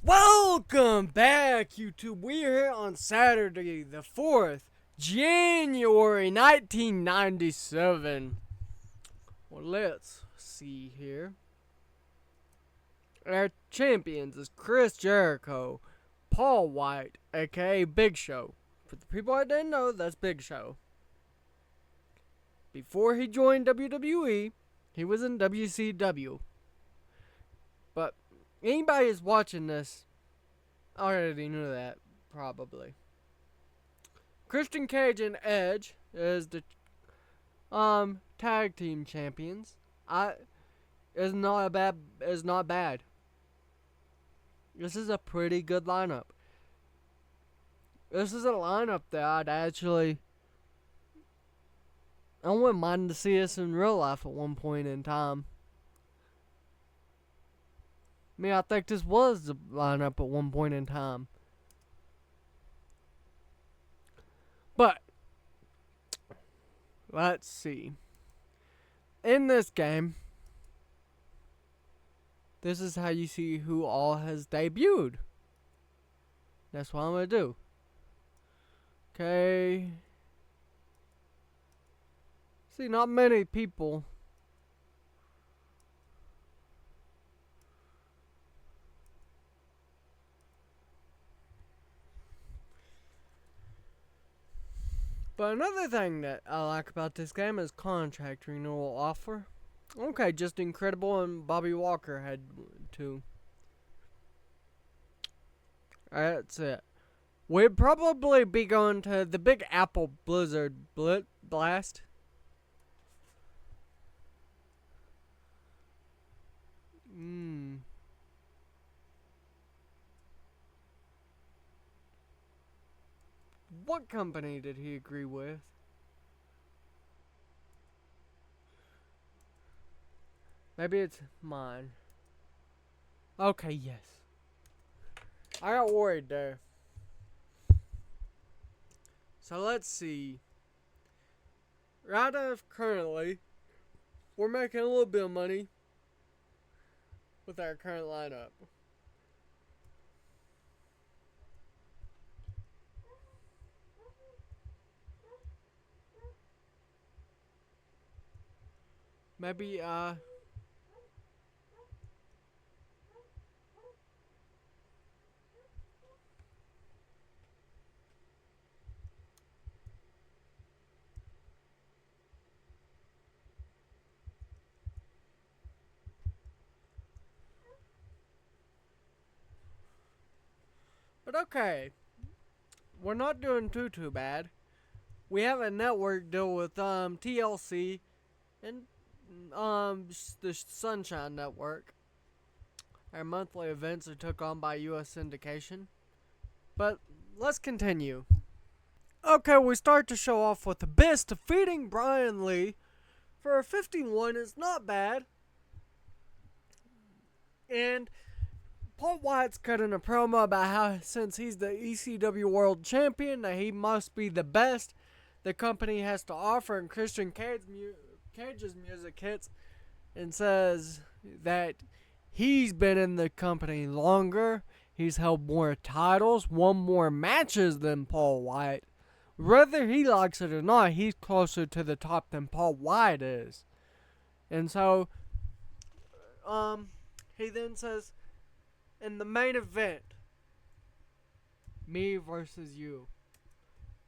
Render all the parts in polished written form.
Welcome back, YouTube. We're here on Saturday, the 4th, January 1997. Well, let's see here. Our champions is Chris Jericho, Paul White, aka Big Show. For the people I didn't know, that's Big Show. Before he joined WWE, he was in WCW. But anybody who's watching this already knew that, probably. Christian Cage and Edge is the tag team champions. Is not bad. This is a pretty good lineup. This is a lineup that I wouldn't mind to see us in real life at one point in time. I think this was the lineup at one point in time. But, let's see. In this game, this is how you see who all has debuted. That's what I'm going to do. Okay. See, not many people. But another thing that I like about this game is contract renewal offer. Okay, just Incredible and Bobby Walker had two. Alright, that's it. We'd probably be going to the Big Apple Blizzard Blast. What company did he agree with? Maybe it's mine. Okay, yes. I got worried there. So let's see. Right off currently, we're making a little bit of money with our current lineup. Maybe, but okay. We're not doing too bad. We have a network deal with, TLC and, the Sunshine Network. Our monthly events are took on by U.S. syndication. But let's continue. Okay, we start to show off with the Abyss defeating Brian Lee for a 51 is not bad. And Paul White's cutting a promo about how since he's the ECW World Champion that he must be the best the company has to offer, and Christian Cage's music hits and says that he's been in the company longer, he's held more titles, won more matches than Paul White. Whether he likes it or not, he's closer to the top than Paul White is. And so, he then says, in the main event, me versus you.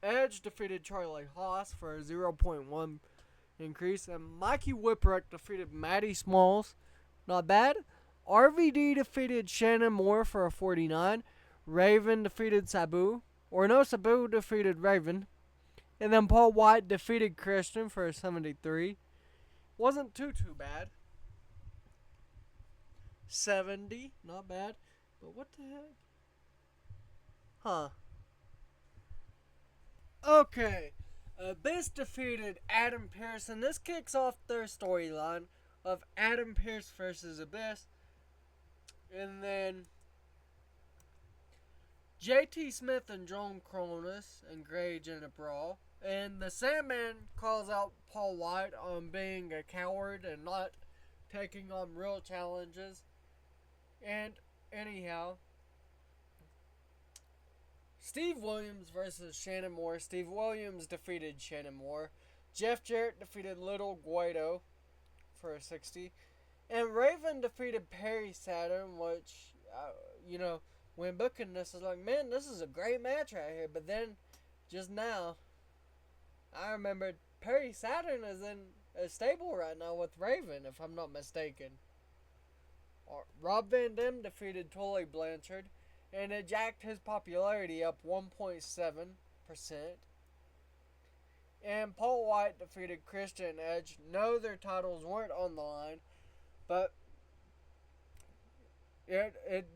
Edge defeated Charlie Haas for a 0.1 increase, and Mikey Whipwreck defeated Matty Smalls. Not bad. RVD defeated Shannon Moore for a 49. Raven defeated Sabu. Sabu defeated Raven. And then Paul White defeated Christian for a 73. Wasn't too bad. 70, not bad. But what the heck? Huh. Okay. Abyss defeated Adam Pearce, and this kicks off their storyline of Adam Pearce versus Abyss. And then JT Smith and Joan Cronus engage in a brawl. And the Sandman calls out Paul White on being a coward and not taking on real challenges. And anyhow, Steve Williams versus Shannon Moore. Steve Williams defeated Shannon Moore. Jeff Jarrett defeated Little Guido for a 60. And Raven defeated Perry Saturn, which, when booking this, I was like, man, this is a great match right here. But then, just now, I remembered Perry Saturn is in a stable right now with Raven, if I'm not mistaken. Rob Van Dam defeated Tully Blanchard, and it jacked his popularity up 1.7%. And Paul White defeated Christian Edge. No, their titles weren't on the line, but it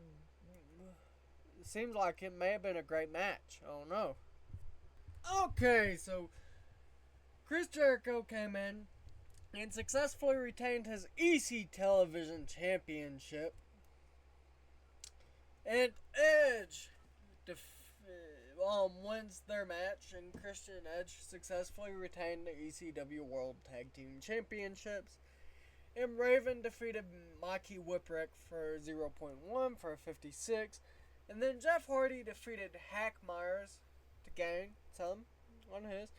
seems like it may have been a great match. I don't know. Okay, so Chris Jericho came in and successfully retained his EC Television Championship. And Edge wins their match, and Christian Edge successfully retained the ECW World Tag Team Championships. And Raven defeated Mikey Whipwreck for 0.1 for a 56. And then Jeff Hardy defeated Hack Myers to gain some on his.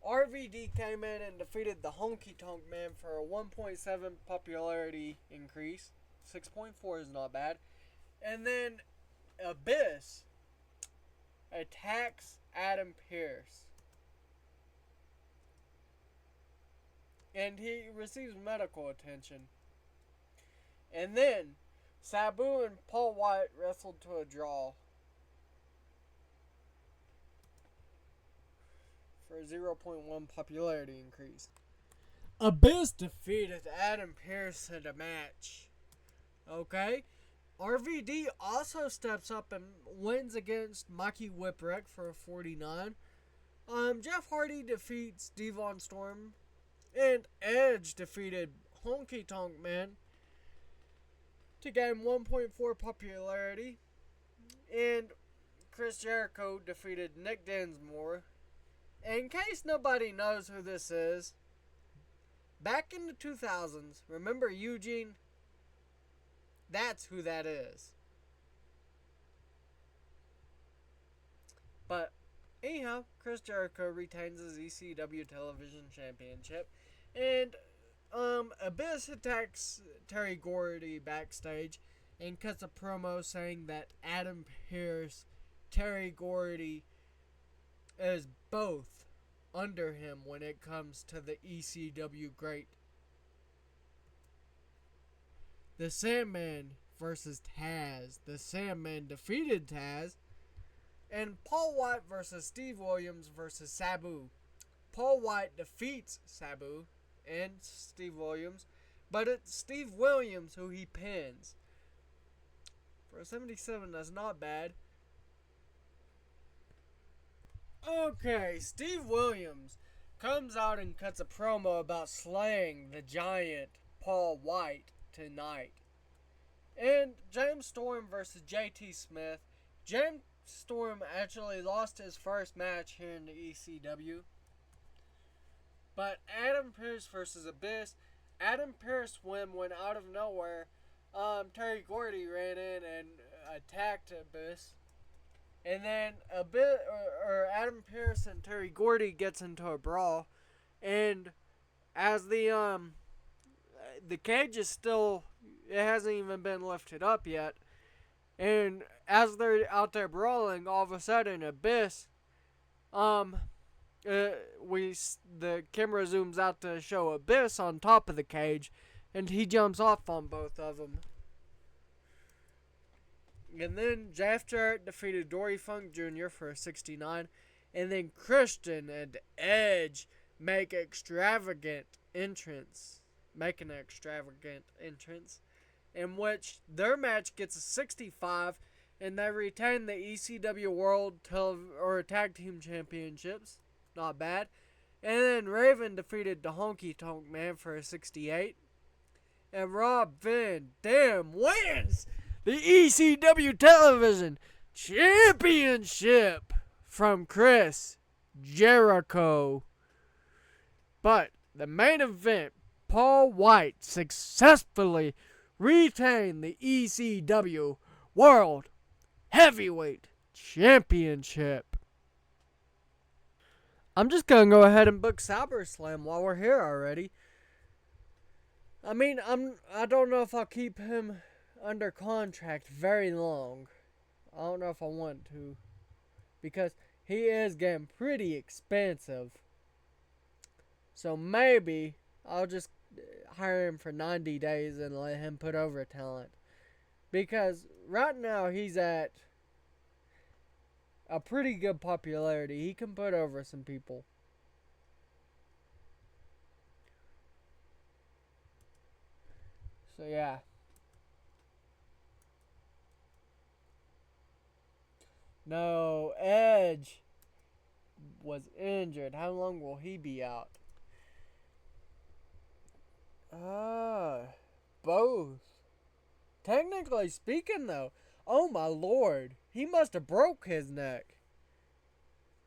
RVD came in and defeated the Honky Tonk Man for a 1.7 popularity increase. 6.4 is not bad. And then Abyss attacks Adam Pearce. And he receives medical attention. And then Sabu and Paul White wrestled to a draw for a 0.1 popularity increase. Abyss defeated Adam Pearce in a match. Okay? RVD also steps up and wins against Mikey Whipwreck for a 49. Jeff Hardy defeats Devon Storm. And Edge defeated Honky Tonk Man to gain 1.4 popularity. And Chris Jericho defeated Nick Dinsmore. In case nobody knows who this is, back in the 2000s, remember Eugene? That's who that is. But anyhow, Chris Jericho retains his ECW Television Championship. And Abyss attacks Terry Gordy backstage and cuts a promo saying that Adam Pearce, Terry Gordy is both under him when it comes to the ECW great. The Sandman versus Taz. The Sandman defeated Taz. And Paul White versus Steve Williams versus Sabu. Paul White defeats Sabu and Steve Williams, but it's Steve Williams who he pins. For a 77, that's not bad. Okay, Steve Williams comes out and cuts a promo about slaying the giant Paul White tonight. And James Storm versus JT Smith. James Storm actually lost his first match here in the ECW. But Adam Pearce versus Abyss. Adam Pearce went out of nowhere. Terry Gordy ran in and attacked Abyss. And then Adam Pearce and Terry Gordy gets into a brawl. And as the cage is still, it hasn't even been lifted up yet. And as they're out there brawling, all of a sudden Abyss, the camera zooms out to show Abyss on top of the cage, and he jumps off on both of them. And then Jeff Jarrett defeated Dory Funk Jr. for a 69, and then Christian and Edge make an extravagant entrance, in which their match gets a 65, and they retain the ECW World Tag Team Championships. Not bad. And then Raven defeated the Honky Tonk Man for a 68. And Rob Van Dam wins the ECW Television Championship from Chris Jericho. But the main event, Paul White successfully retained the ECW World Heavyweight Championship. I'm just gonna go ahead and book SummerSlam while we're here already. I mean, I don't know if I'll keep him under contract very long. I don't know if I want to, because he is getting pretty expensive. So maybe I'll just hire him for 90 days and let him put over talent. Because right now he's at a pretty good popularity. He can put over some people. So yeah. No, Edge was injured. How long will he be out? Both. Technically speaking, though, oh my lord, he must have broke his neck.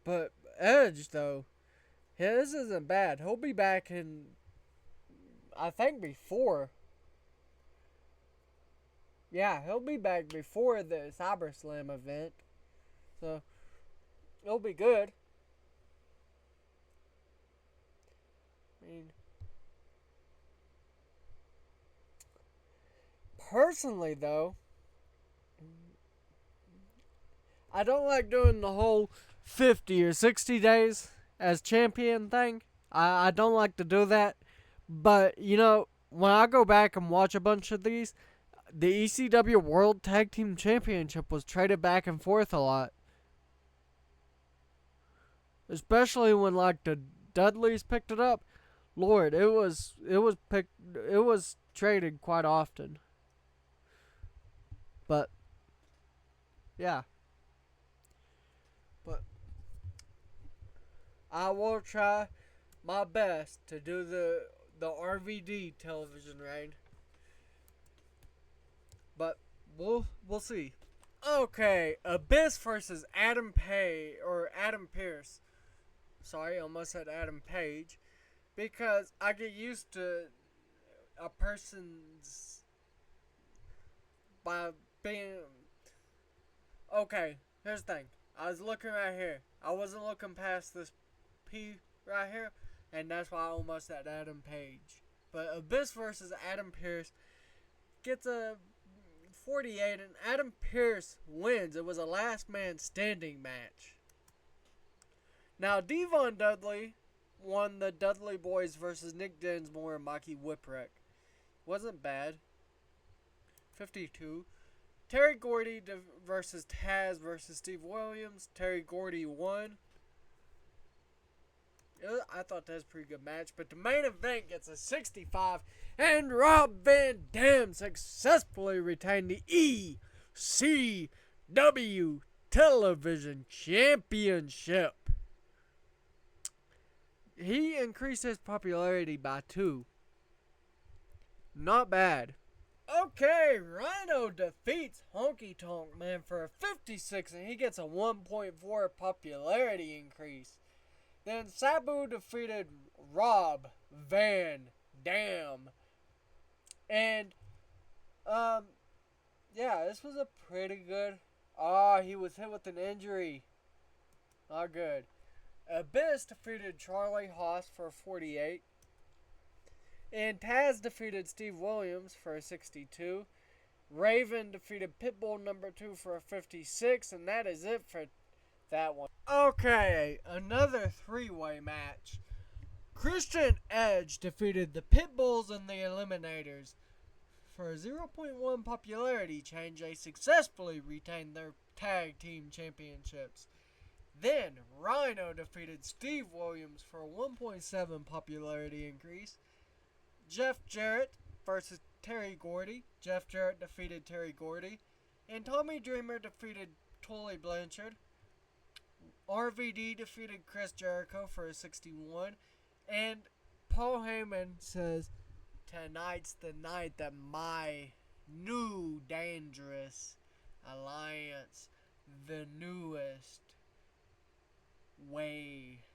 But Edge, though, his isn't bad. He'll be back in, I think, before. Yeah, he'll be back before the SummerSlam event. So, it'll be good. I mean, personally, though, I don't like doing the whole 50 or 60 days as champion thing. I don't like to do that. But, you know, when I go back and watch a bunch of these, the ECW World Tag Team Championship was traded back and forth a lot. Especially when, like, the Dudleys picked it up. Lord, it was traded quite often. But yeah. But I will try my best to do the RVD television reign. But we'll see. Okay, Abyss versus Adam Pearce. Sorry, I almost said Adam Page. Because I get used to a person's by being. Okay, here's the thing. I was looking right here. I wasn't looking past this P right here, and that's why I almost said Adam Page. But Abyss versus Adam Pearce gets a 48, and Adam Pearce wins. It was a last man standing match. Now, Devon Dudley won the Dudley Boys versus Nick Dinsmore and Mikey Whipwreck. Wasn't bad. 52. Terry Gordy versus Taz versus Steve Williams. Terry Gordy won. I thought that was a pretty good match. But the main event gets a 65. And Rob Van Dam successfully retained the ECW Television Championship. He increased his popularity by 2. Not bad. Okay, Rhino defeats Honky Tonk Man for a 56, and he gets a 1.4 popularity increase. Then Sabu defeated Rob Van Dam. And, yeah, this was a pretty good. He was hit with an injury. Not good. Abyss defeated Charlie Haas for a 48. And Taz defeated Steve Williams for a 62. Raven defeated Pitbull number 2 for a 56. And that is it for that one. Okay, another 3-way match. Christian Edge defeated the Pitbulls and the Eliminators. For a 0.1 popularity change, they successfully retained their tag team championships. Then, Rhino defeated Steve Williams for a 1.7 popularity increase. Jeff Jarrett versus Terry Gordy. Jeff Jarrett defeated Terry Gordy. And Tommy Dreamer defeated Tully Blanchard. RVD defeated Chris Jericho for a 61. And Paul Heyman says, tonight's the night that my new dangerous alliance, the newest way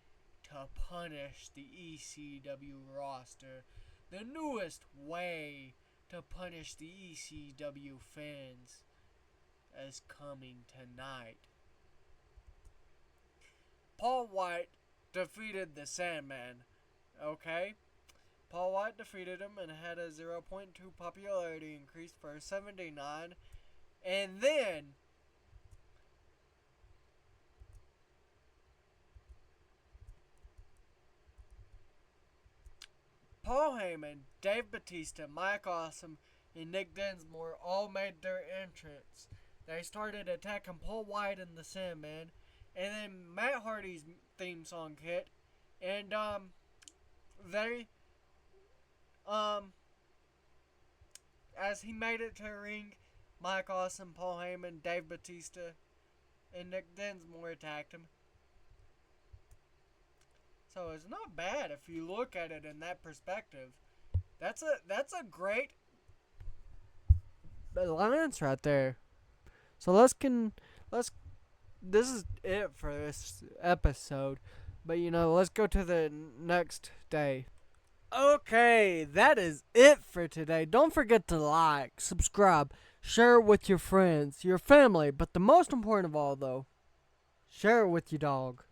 to punish the ECW roster, the newest way to punish the ECW fans, is coming tonight. Paul White defeated the Sandman. Okay? Paul White defeated him and had a 0.2 popularity increase for 79. And then Paul Heyman, Dave Bautista, Mike Awesome, and Nick Dinsmore all made their entrance. They started attacking Paul White and the Sandman, and then Matt Hardy's theme song hit, and they as he made it to the ring, Mike Awesome, Paul Heyman, Dave Bautista, and Nick Dinsmore attacked him. So it's not bad if you look at it in that perspective. That's a great alliance right there. So let's this is it for this episode. But let's go to the next day. Okay, that is it for today. Don't forget to like, subscribe, share it with your friends, your family, but the most important of all though, share it with your dog.